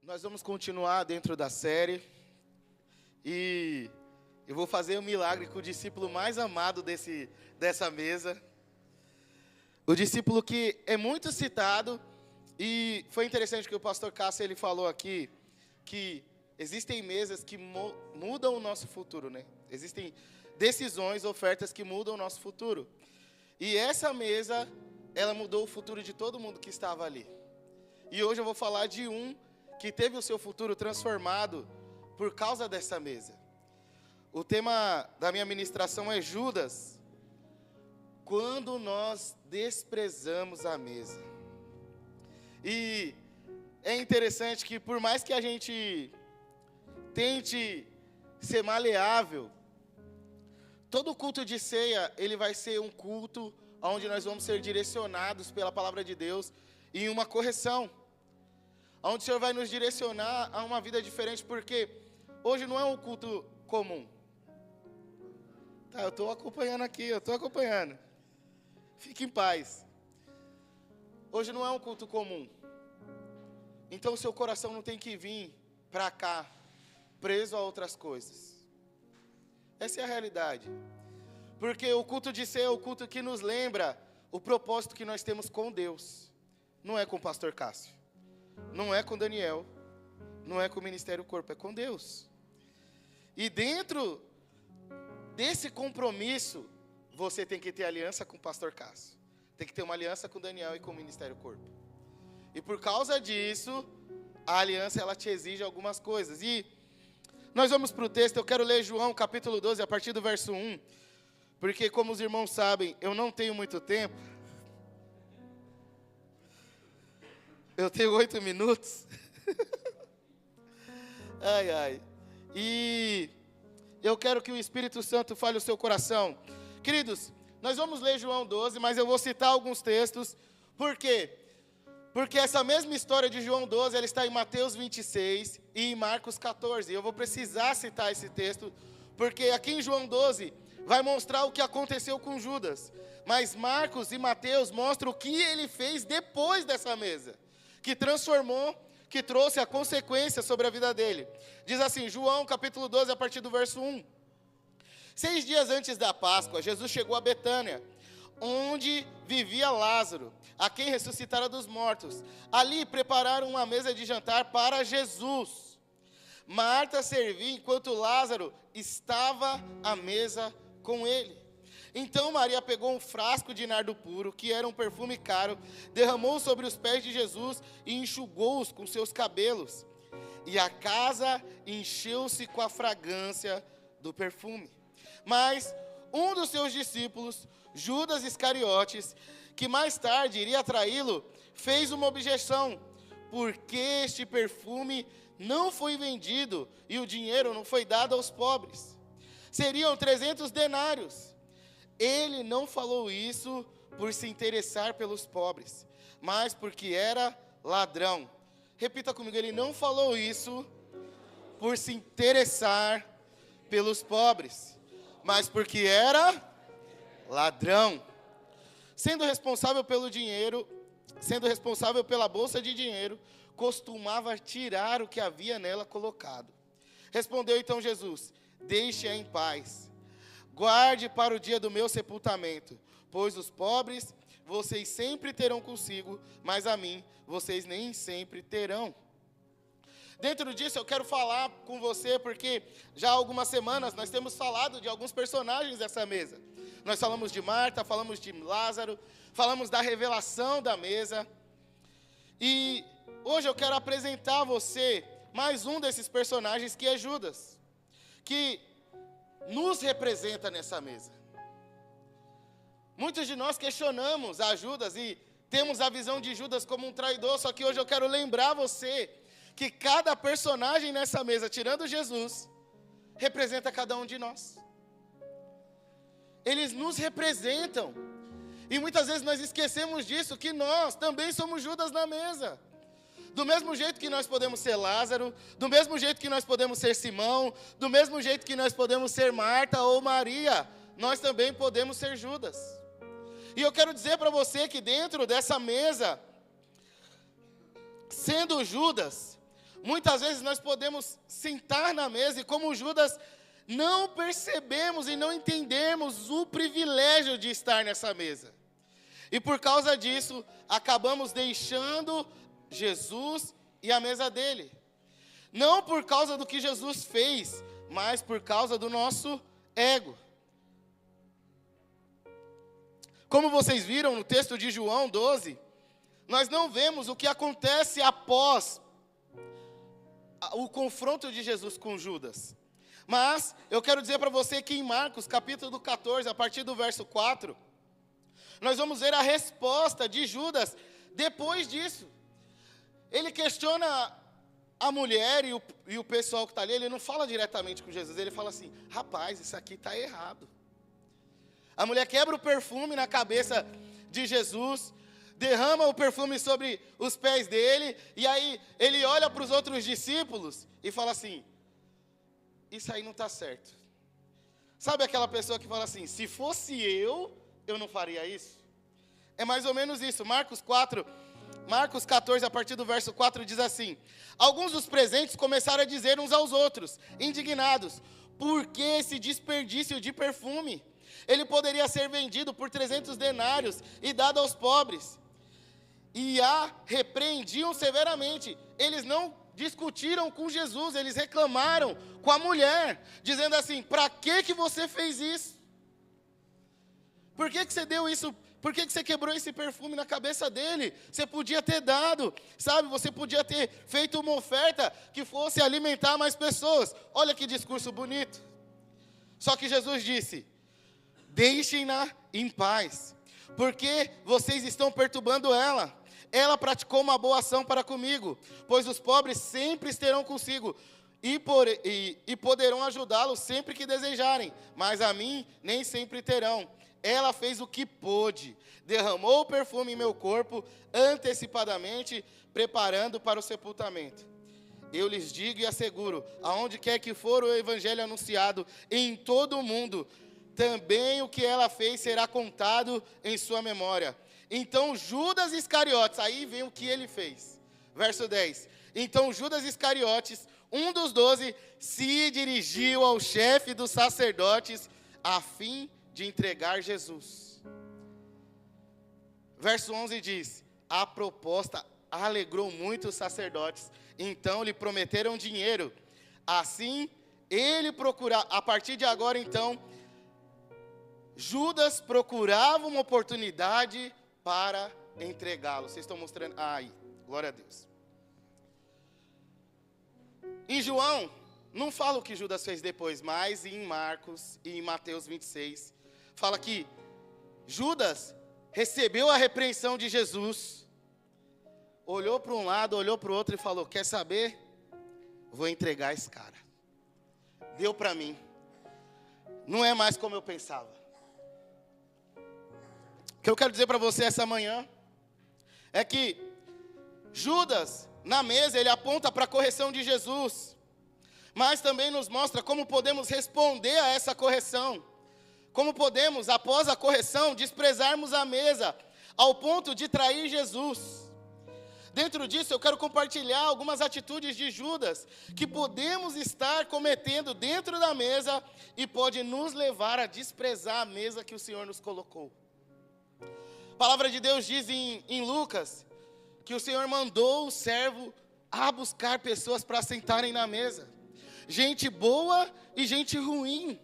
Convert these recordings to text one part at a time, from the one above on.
Nós vamos continuar dentro da série e eu vou fazer um milagre com o discípulo mais amado dessa mesa. O discípulo que é muito citado e foi interessante que o pastor Cássio ele falou aqui que existem mesas que mudam o nosso futuro, né? Existem decisões, ofertas que mudam o nosso futuro. E essa mesa, ela mudou o futuro de todo mundo que estava ali. E hoje eu vou falar de um que teve o seu futuro transformado por causa dessa mesa. O tema da minha ministração é Judas, quando nós desprezamos a mesa. E é interessante que por mais que a gente tente ser maleável, todo culto de ceia, ele vai ser um culto onde nós vamos ser direcionados pela palavra de Deus em uma correção. Onde o Senhor vai nos direcionar a uma vida diferente, porque hoje não é um culto comum. Tá, eu estou acompanhando aqui, eu estou acompanhando. Fique em paz. Hoje não é um culto comum. Então o seu coração não tem que vir para cá, preso a outras coisas. Essa é a realidade. Porque o culto de ceia é o culto que nos lembra o propósito que nós temos com Deus. Não é com o pastor Cássio. Não é com Daniel, não é com o Ministério Corpo, é com Deus. E dentro desse compromisso, você tem que ter aliança com o pastor Cássio. Tem que ter uma aliança com Daniel e com o Ministério Corpo. E por causa disso, a aliança ela te exige algumas coisas. E nós vamos para o texto, eu quero ler João capítulo 12, a partir do verso 1. Porque como os irmãos sabem, eu não tenho muito tempo. Eu tenho 8 minutos. Ai, ai. E eu quero que o Espírito Santo fale o seu coração. Queridos, nós vamos ler João 12, mas eu vou citar alguns textos. Por quê? Porque essa mesma história de João 12, ela está em Mateus 26 e em Marcos 14. E eu vou precisar citar esse texto, porque aqui em João 12 vai mostrar o que aconteceu com Judas. Mas Marcos e Mateus mostram o que ele fez depois dessa mesa, que transformou, que trouxe a consequência sobre a vida dele. Diz assim, João capítulo 12, a partir do verso 1. 6 dias antes da Páscoa, Jesus chegou a Betânia, onde vivia Lázaro, a quem ressuscitara dos mortos. Ali prepararam uma mesa de jantar para Jesus. Marta servia enquanto Lázaro estava à mesa com ele. Então Maria pegou um frasco de nardo puro, que era um perfume caro, derramou sobre os pés de Jesus e enxugou-os com seus cabelos. E a casa encheu-se com a fragrância do perfume. Mas um dos seus discípulos, Judas Iscariotes, que mais tarde iria traí-lo, fez uma objeção. Por que este perfume não foi vendido e o dinheiro não foi dado aos pobres? Seriam 300 denários. Ele não falou isso por se interessar pelos pobres, mas porque era ladrão. Repita comigo, ele não falou isso por se interessar pelos pobres, mas porque era ladrão. Sendo responsável pelo dinheiro, sendo responsável pela bolsa de dinheiro, costumava tirar o que havia nela colocado. Respondeu então Jesus, deixe-a em paz. Guarde para o dia do meu sepultamento, pois os pobres vocês sempre terão consigo, mas a mim vocês nem sempre terão. Dentro disso eu quero falar com você, porque já há algumas semanas nós temos falado de alguns personagens dessa mesa. Nós falamos de Marta, falamos de Lázaro, falamos da revelação da mesa. E hoje eu quero apresentar a você mais um desses personagens, que é Judas, que nos representa nessa mesa. Muitos de nós questionamos a Judas e temos a visão de Judas como um traidor, só que hoje eu quero lembrar você que cada personagem nessa mesa, tirando Jesus, representa cada um de nós. Eles nos representam. E muitas vezes nós esquecemos disso, que nós também somos Judas na mesa. Do mesmo jeito que nós podemos ser Lázaro, do mesmo jeito que nós podemos ser Simão, do mesmo jeito que nós podemos ser Marta ou Maria, nós também podemos ser Judas. E eu quero dizer para você que dentro dessa mesa, sendo Judas, Muitas vezes nós podemos sentar na mesa e, como Judas, não percebemos e não entendemos o privilégio de estar nessa mesa. E por causa disso, acabamos deixando Jesus e a mesa dele. Não por causa do que Jesus fez, mas por causa do nosso ego. Como vocês viram no texto de João 12, nós não vemos o que acontece após o confronto de Jesus com Judas. Mas eu quero dizer para você que em Marcos, capítulo 14, a partir do verso 4, nós vamos ver a resposta de Judas depois disso. Ele questiona a mulher e o pessoal que está ali. Ele não fala diretamente com Jesus, ele fala assim: rapaz, isso aqui está errado. A mulher quebra o perfume na cabeça de Jesus, derrama o perfume sobre os pés dele, e aí ele olha para os outros discípulos e fala assim: isso aí não está certo. Sabe aquela pessoa que fala assim: se fosse eu não faria isso? É mais ou menos isso. Marcos 14, a partir do verso 4, diz assim: alguns dos presentes começaram a dizer uns aos outros, indignados: por que esse desperdício de perfume? Ele poderia ser vendido por 300 denários e dado aos pobres. E a repreendiam severamente. Eles não discutiram com Jesus, eles reclamaram com a mulher, dizendo assim: para que você fez isso? Por que você deu isso? Por que você quebrou esse perfume na cabeça dele? Você podia ter dado, sabe? Você podia ter feito uma oferta que fosse alimentar mais pessoas. Olha que discurso bonito. Só que Jesus disse: deixem-na em paz, porque vocês estão perturbando ela. Ela praticou uma boa ação para comigo, pois os pobres sempre estarão consigo e poderão ajudá-los sempre que desejarem, mas a mim nem sempre terão. Ela fez o que pôde, derramou o perfume em meu corpo antecipadamente, preparando para o sepultamento. Eu lhes digo e asseguro, aonde quer que for o evangelho anunciado em todo o mundo, também o que ela fez será contado em sua memória. Então Judas Iscariotes, aí vem o que ele fez. Verso 10. Então Judas Iscariotes, um dos 12, se dirigiu ao chefe dos sacerdotes a fim de entregar Jesus. Verso 11 diz: a proposta alegrou muito os sacerdotes, então lhe prometeram dinheiro. Assim, ele procurava, a partir de agora então, Judas procurava uma oportunidade para entregá-lo. Vocês estão mostrando? Aí, glória a Deus. Em João, não fala o que Judas fez depois, mas em Marcos e em Mateus 26, fala que Judas recebeu a repreensão de Jesus, olhou para um lado, olhou para o outro e falou: quer saber? Vou entregar esse cara. Deu para mim. Não é mais como eu pensava. O que eu quero dizer para você essa manhã é que Judas, na mesa, ele aponta para a correção de Jesus, mas também nos mostra como podemos responder a essa correção. Como podemos, após a correção, desprezarmos a mesa, ao ponto de trair Jesus. Dentro disso, eu quero compartilhar algumas atitudes de Judas, que podemos estar cometendo dentro da mesa, e pode nos levar a desprezar a mesa que o Senhor nos colocou. A palavra de Deus diz em Lucas, que o Senhor mandou o servo a buscar pessoas para sentarem na mesa. Gente boa e gente ruim.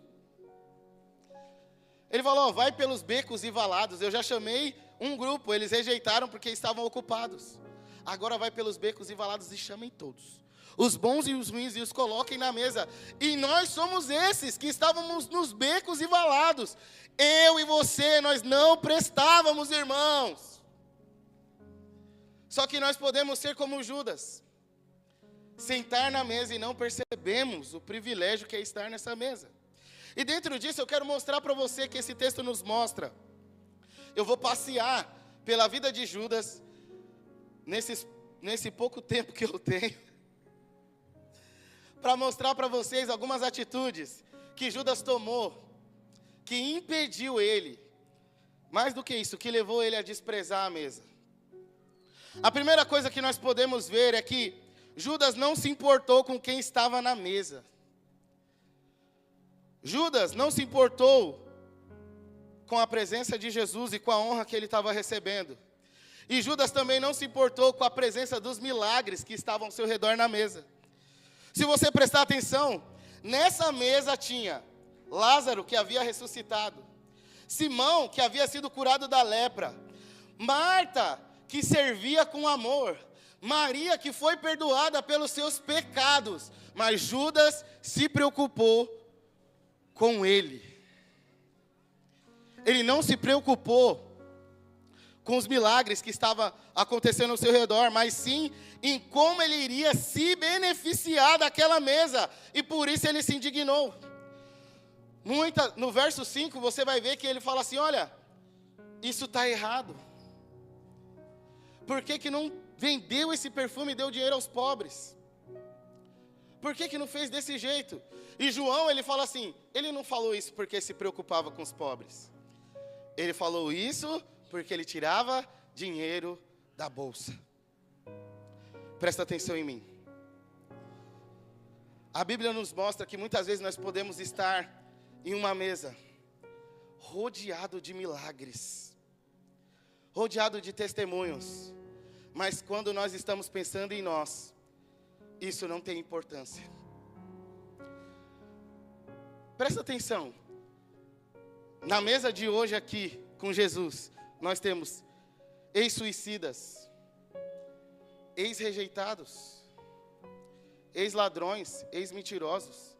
Ele falou: vai pelos becos e valados. Eu já chamei um grupo, eles rejeitaram porque estavam ocupados. Agora vai pelos becos e valados e chamem todos. Os bons e os ruins, e os coloquem na mesa. E nós somos esses que estávamos nos becos e valados. Eu e você, nós não prestávamos, irmãos. Só que nós podemos ser como Judas, sentar na mesa e não percebemos o privilégio que é estar nessa mesa. E dentro disso eu quero mostrar para você que esse texto nos mostra. Eu vou passear pela vida de Judas, nesse pouco tempo que eu tenho, para mostrar para vocês algumas atitudes que Judas tomou, que impediu ele, mais do que isso, que levou ele a desprezar a mesa. A primeira coisa que nós podemos ver é que Judas não se importou com quem estava na mesa. Judas não se importou com a presença de Jesus e com a honra que ele estava recebendo. E Judas também não se importou com a presença dos milagres que estavam ao seu redor na mesa. Se você prestar atenção, nessa mesa tinha Lázaro, que havia ressuscitado, Simão, que havia sido curado da lepra, Marta, que servia com amor, Maria, que foi perdoada pelos seus pecados, mas Judas se preocupou com ele. Ele não se preocupou com os milagres que estavam acontecendo ao seu redor, mas sim em como ele iria se beneficiar daquela mesa, e por isso ele se indignou. No verso 5 você vai ver que ele fala assim, olha, isso está errado. Por que não vendeu esse perfume e deu dinheiro aos pobres? Por que não fez desse jeito? E João, ele fala assim, ele não falou isso porque se preocupava com os pobres. Ele falou isso porque ele tirava dinheiro da bolsa. Presta atenção em mim. A Bíblia nos mostra que muitas vezes nós podemos estar em uma mesa, rodeado de milagres, rodeado de testemunhos, mas quando nós estamos pensando em nós, isso não tem importância. Presta atenção, na mesa de hoje aqui, com Jesus, nós temos ex-suicidas, ex-rejeitados, ex-ladrões, ex-mentirosos,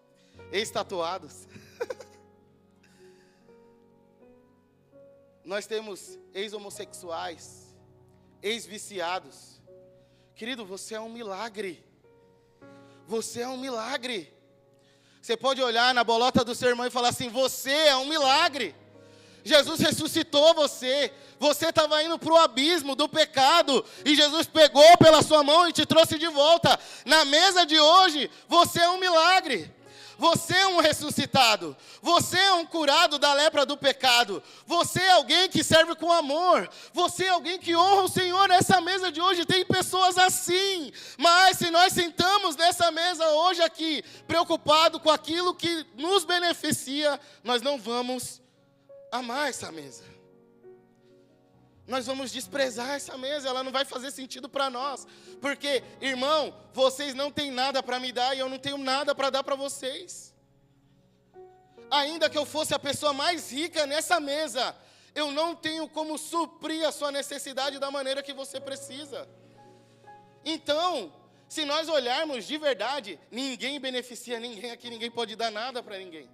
ex-tatuados. Nós temos ex-homossexuais, ex-viciados. Querido, você é um milagre. Você é um milagre. Você pode olhar na bolota do seu irmão e falar assim, você é um milagre. Jesus ressuscitou você. Você estava indo para o abismo do pecado, e Jesus pegou pela sua mão e te trouxe de volta. Na mesa de hoje, você é um milagre. Você é um ressuscitado. Você é um curado da lepra do pecado. Você é alguém que serve com amor. Você é alguém que honra o Senhor. Nessa mesa de hoje tem pessoas assim. Mas se nós sentamos nessa mesa hoje aqui, preocupado com aquilo que nos beneficia, nós não vamos amar essa mesa. Nós vamos desprezar essa mesa, ela não vai fazer sentido para nós. Porque, irmão, vocês não têm nada para me dar e eu não tenho nada para dar para vocês. Ainda que eu fosse a pessoa mais rica nessa mesa, eu não tenho como suprir a sua necessidade da maneira que você precisa. Então, se nós olharmos de verdade, ninguém beneficia ninguém aqui, ninguém pode dar nada para ninguém.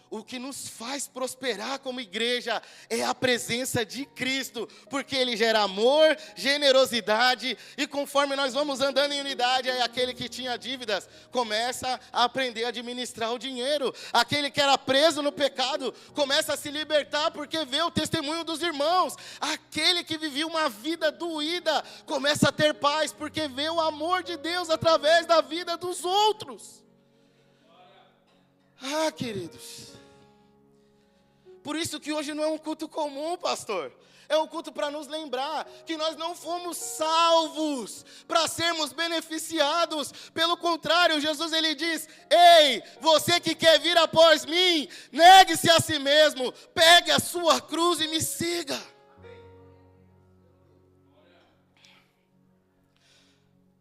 O que nos faz prosperar como igreja é a presença de Cristo, porque Ele gera amor, generosidade, e conforme nós vamos andando em unidade, aí aquele que tinha dívidas começa a aprender a administrar o dinheiro. Aquele que era preso no pecado começa a se libertar porque vê o testemunho dos irmãos. Aquele que vivia uma vida doída começa a ter paz porque vê o amor de Deus através da vida dos outros. Ah, queridos, por isso que hoje não é um culto comum, pastor. É um culto para nos lembrar que nós não fomos salvos para sermos beneficiados. Pelo contrário, Jesus ele diz, ei, você que quer vir após mim, negue-se a si mesmo, pegue a sua cruz e me siga.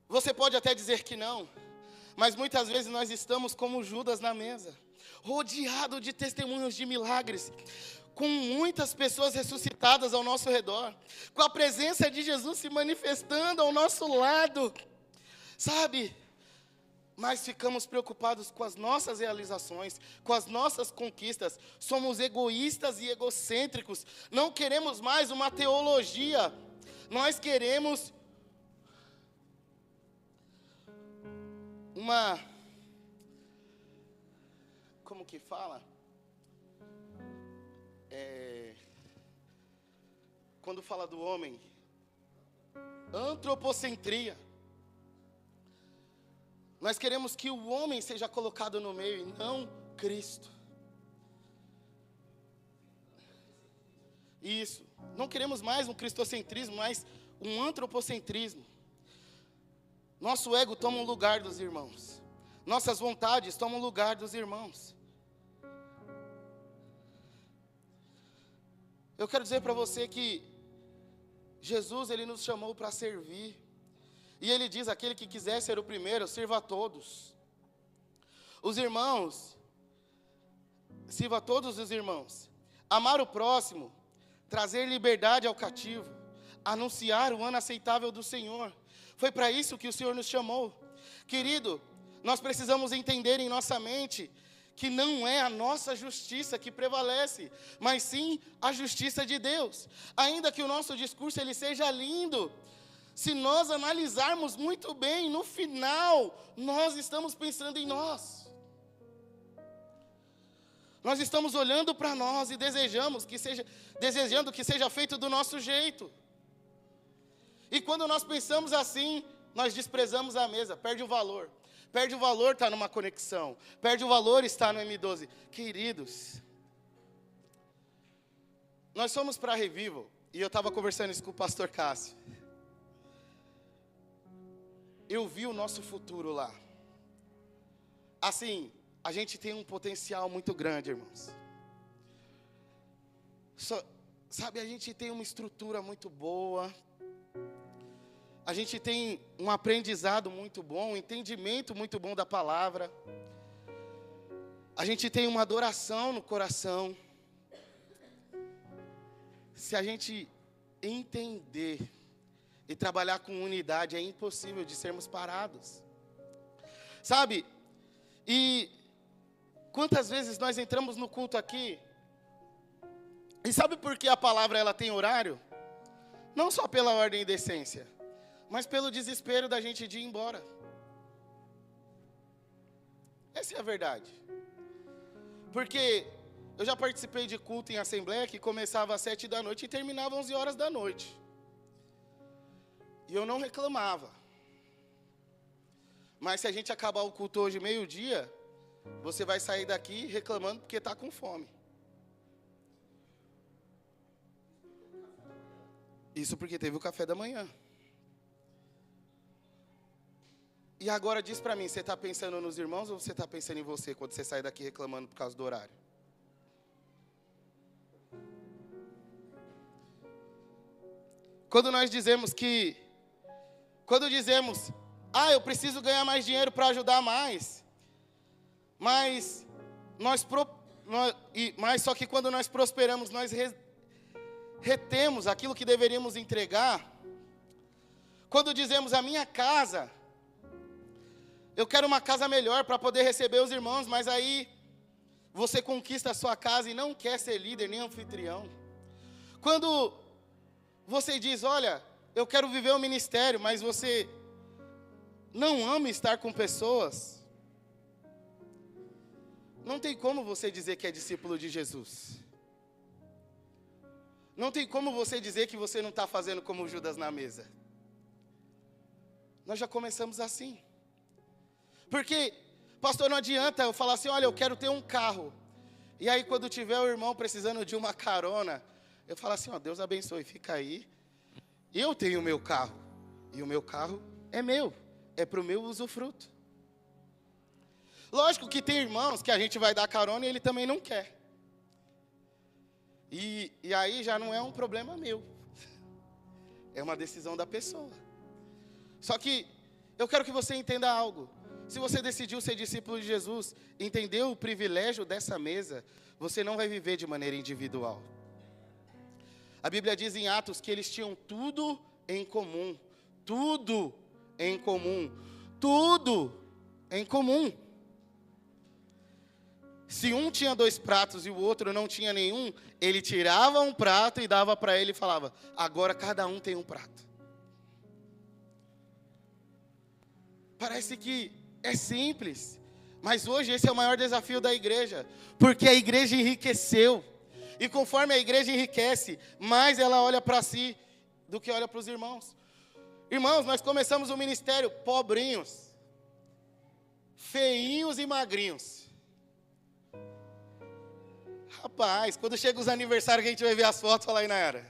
Você pode até dizer que não, mas muitas vezes nós estamos como Judas na mesa, rodeado de testemunhos de milagres, com muitas pessoas ressuscitadas ao nosso redor, com a presença de Jesus se manifestando ao nosso lado, sabe? Mas ficamos preocupados com as nossas realizações, com as nossas conquistas, somos egoístas e egocêntricos, não queremos mais uma teologia, nós queremos como que fala? Quando fala do homem, antropocentria. Nós queremos que o homem seja colocado no meio e não Cristo. Isso. Não queremos mais um cristocentrismo, mas um antropocentrismo. Nosso ego toma o lugar dos irmãos. Nossas vontades tomam o lugar dos irmãos. Eu quero dizer para você que Jesus, Ele nos chamou para servir. E Ele diz, aquele que quiser ser o primeiro, sirva a todos. Os irmãos, sirva a todos os irmãos. Amar o próximo, trazer liberdade ao cativo, anunciar o ano aceitável do Senhor. Foi para isso que o Senhor nos chamou. Querido, nós precisamos entender em nossa mente que não é a nossa justiça que prevalece, mas sim a justiça de Deus. Ainda que o nosso discurso ele seja lindo, se nós analisarmos muito bem, no final, nós estamos pensando em nós. Nós estamos olhando para nós e desejando que seja feito do nosso jeito. E quando nós pensamos assim, nós desprezamos a mesa, perde o valor. Perde o valor estar numa conexão. Perde o valor estar no M12. Queridos, nós fomos para a Revival, e eu estava conversando isso com o pastor Cássio. Eu vi o nosso futuro lá. Assim, a gente tem um potencial muito grande, irmãos. Sabe, a gente tem uma estrutura muito boa. A gente tem um aprendizado muito bom, um entendimento muito bom da palavra. A gente tem uma adoração no coração. Se a gente entender e trabalhar com unidade, é impossível de sermos parados. Sabe? E quantas vezes nós entramos no culto aqui, e sabe por que a palavra ela tem horário? Não só pela ordem e decência, mas pelo desespero da gente de ir embora. Essa é a verdade. Porque eu já participei de culto em assembleia que começava às 7 da noite e terminava às 11 horas da noite. E eu não reclamava. Mas se a gente acabar o culto hoje meio-dia, você vai sair daqui reclamando porque está com fome. Isso porque teve o café da manhã. E agora diz para mim, você está pensando nos irmãos ou você está pensando em você quando você sai daqui reclamando por causa do horário? Quando dizemos, eu preciso ganhar mais dinheiro para ajudar mais, mas só que quando nós prosperamos, nós retemos aquilo que deveríamos entregar. Quando dizemos a minha casa, eu quero uma casa melhor para poder receber os irmãos, mas aí você conquista a sua casa e não quer ser líder nem anfitrião. Quando você diz, olha, eu quero viver o ministério, mas você não ama estar com pessoas, não tem como você dizer que é discípulo de Jesus. Não tem como você dizer que você não está fazendo como Judas na mesa. Nós já começamos assim. Porque, pastor, não adianta eu falar assim, olha, eu quero ter um carro. E aí, quando tiver o irmão precisando de uma carona, eu falo assim, ó, Deus abençoe, fica aí. Eu tenho o meu carro. E o meu carro é meu. É para o meu usufruto. Lógico que tem irmãos que a gente vai dar carona e ele também não quer. E aí já não é um problema meu. É uma decisão da pessoa. Só que eu quero que você entenda algo. Se você decidiu ser discípulo de Jesus, entendeu o privilégio dessa mesa, você não vai viver de maneira individual. A Bíblia diz em Atos que eles tinham tudo em comum. Tudo em comum. Tudo em comum. Se um tinha 2 pratos e o outro não tinha nenhum, ele tirava um prato e dava para ele e falava, agora cada um tem um prato. Parece que é simples, mas hoje esse é o maior desafio da igreja, porque a igreja enriqueceu, e conforme a igreja enriquece, mais ela olha para si do que olha para os irmãos. Irmãos, nós começamos o ministério pobrinhos, feinhos e magrinhos. Rapaz, quando chega os aniversários que a gente vai ver as fotos, fala aí, Nayara.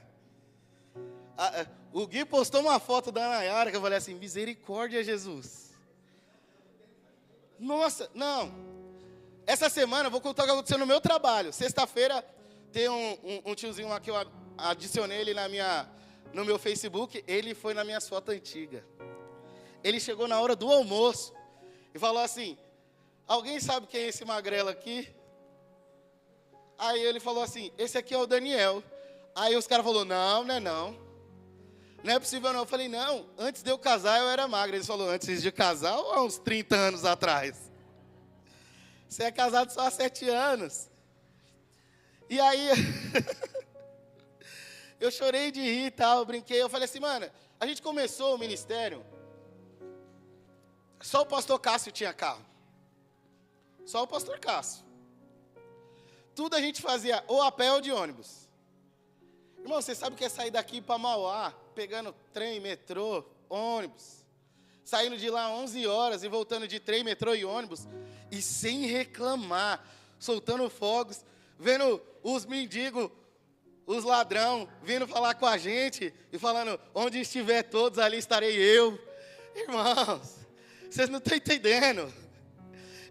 O Gui postou uma foto da Nayara que eu falei assim, misericórdia, Jesus. Nossa, não. Essa semana eu vou contar o que aconteceu no meu trabalho. Sexta-feira tem um tiozinho lá que eu adicionei ele no meu Facebook. Ele foi nas minhas fotos antigas. Ele chegou na hora do almoço e falou assim, alguém sabe quem é esse magrelo aqui? Aí ele falou assim, esse aqui é o Daniel. Aí os caras falaram, não, não é não. Não é possível não. Eu falei, não, antes de eu casar eu era magra. Eles falaram, antes de casar ou há uns 30 anos atrás? Você é casado só há 7 anos. E aí, eu chorei de rir e tal, brinquei. Eu falei assim, mano, a gente começou o ministério, só o pastor Cássio tinha carro. Só o pastor Cássio. Tudo a gente fazia ou a pé ou de ônibus. Irmão, você sabe o que é sair daqui para Mauá, pegando trem, metrô, ônibus, saindo de lá 11 horas e voltando de trem, metrô e ônibus, e sem reclamar, soltando fogos, vendo os mendigos, os ladrão, vindo falar com a gente e falando, onde estiver todos, ali estarei eu. Irmãos, vocês não estão entendendo.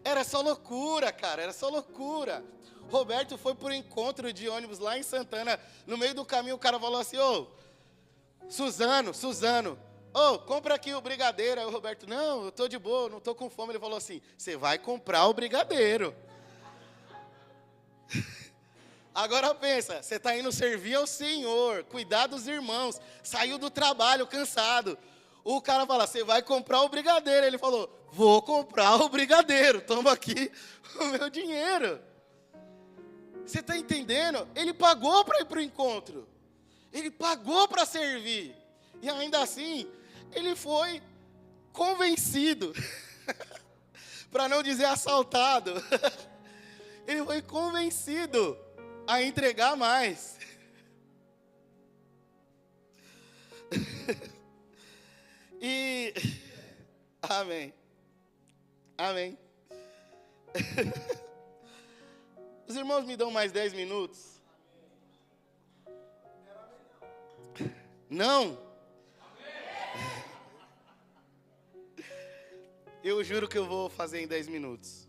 Era só loucura, cara, era só loucura. Roberto foi por encontro de ônibus lá em Santana. No meio do caminho o cara falou assim, ô, Suzano, ô, compra aqui o brigadeiro. Aí o Roberto, não, eu estou de boa, não estou com fome. Ele falou assim, você vai comprar o brigadeiro. Agora pensa, você está indo servir ao Senhor, cuidar dos irmãos, saiu do trabalho cansado. O cara fala, você vai comprar o brigadeiro. Ele falou, vou comprar o brigadeiro, toma aqui o meu dinheiro. Você está entendendo? Ele pagou para ir para o encontro. Ele pagou para servir. E ainda assim, ele foi convencido, para não dizer assaltado. Ele foi convencido a entregar mais. E, amém, amém. Os irmãos me dão mais 10 minutos? Não? Eu juro que eu vou fazer em 10 minutos.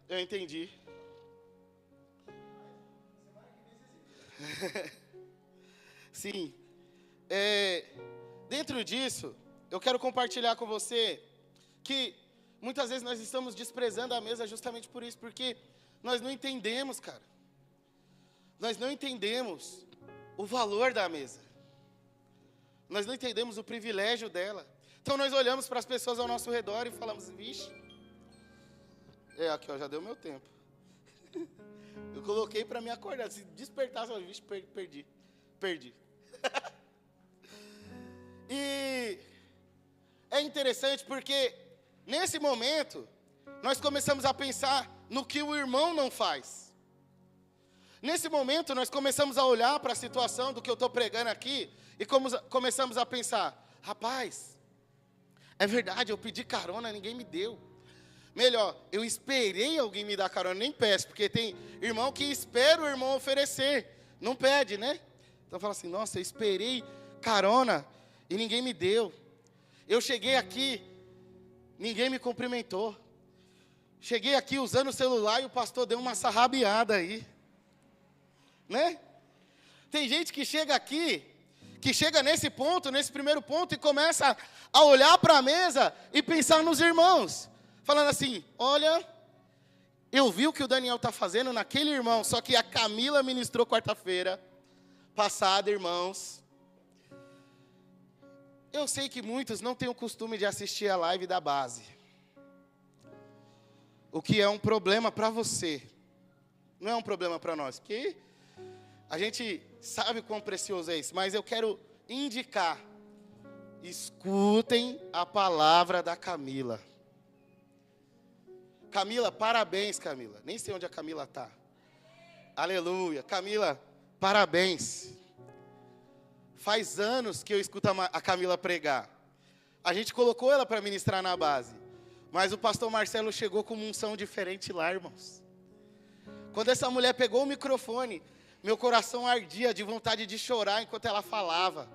Eu entendi. Sim. Dentro disso, eu quero compartilhar com você que muitas vezes nós estamos desprezando a mesa justamente por isso, porque nós não entendemos, cara. Nós não entendemos o valor da mesa. Nós não entendemos o privilégio dela. Então nós olhamos para as pessoas ao nosso redor e falamos, vixe, aqui ó, já deu meu tempo. Eu coloquei para me acordar, se despertasse, eu vixe, perdi. E é interessante porque nesse momento nós começamos a pensar no que o irmão não faz. Nesse momento nós começamos a olhar para a situação do que eu estou pregando aqui e começamos a pensar, rapaz, é verdade, eu pedi carona, ninguém me deu. Melhor, eu esperei alguém me dar carona, nem peço, porque tem irmão que espera o irmão oferecer, não pede, né? Então fala assim, nossa, eu esperei carona e ninguém me deu. Eu cheguei aqui, ninguém me cumprimentou. Cheguei aqui usando o celular e o pastor deu uma sarrabiada aí. Né? Tem gente que chega aqui, que chega nesse ponto, nesse primeiro ponto, e começa a olhar para a mesa e pensar nos irmãos. Falando assim, olha, eu vi o que o Daniel está fazendo naquele irmão, só que a Camila ministrou quarta-feira passada, irmãos. Eu sei que muitos não têm o costume de assistir a live da base. O que é um problema para você. Não é um problema para nós, porque a gente sabe quão precioso é isso. Mas eu quero indicar, escutem a palavra da Camila. Camila, parabéns, Camila. Nem sei onde a Camila está. Aleluia. Camila, parabéns. Faz anos que eu escuto a Camila pregar. A gente colocou ela para ministrar na base. Mas o pastor Marcelo chegou com uma unção diferente lá, irmãos. Quando essa mulher pegou o microfone, meu coração ardia de vontade de chorar enquanto ela falava.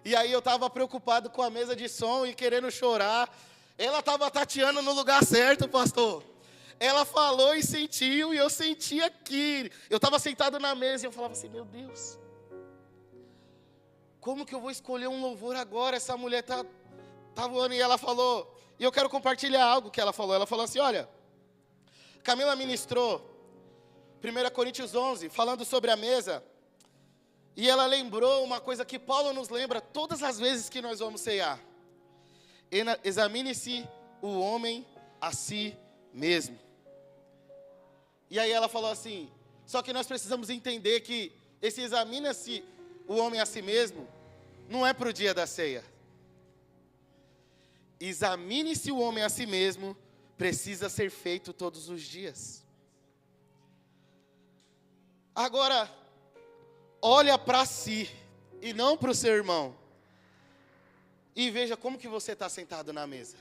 E aí eu estava preocupado com a mesa de som e querendo chorar. Ela estava tateando no lugar certo, pastor. Ela falou e sentiu, e eu senti aqui. Eu estava sentado na mesa e eu falava assim, meu Deus, como que eu vou escolher um louvor agora? Essa mulher tá voando. E ela falou, e eu quero compartilhar algo que ela falou. Ela falou assim, olha, Camila ministrou 1 Coríntios 11, falando sobre a mesa. E ela lembrou uma coisa que Paulo nos lembra todas as vezes que nós vamos ceiar. Examine-se o homem a si mesmo. E aí ela falou assim, só que nós precisamos entender que esse examine-se o homem a si mesmo não é para o dia da ceia. Examine-se o homem a si mesmo precisa ser feito todos os dias. Agora, olha para si e não para o seu irmão. E veja como que você está sentado na mesa.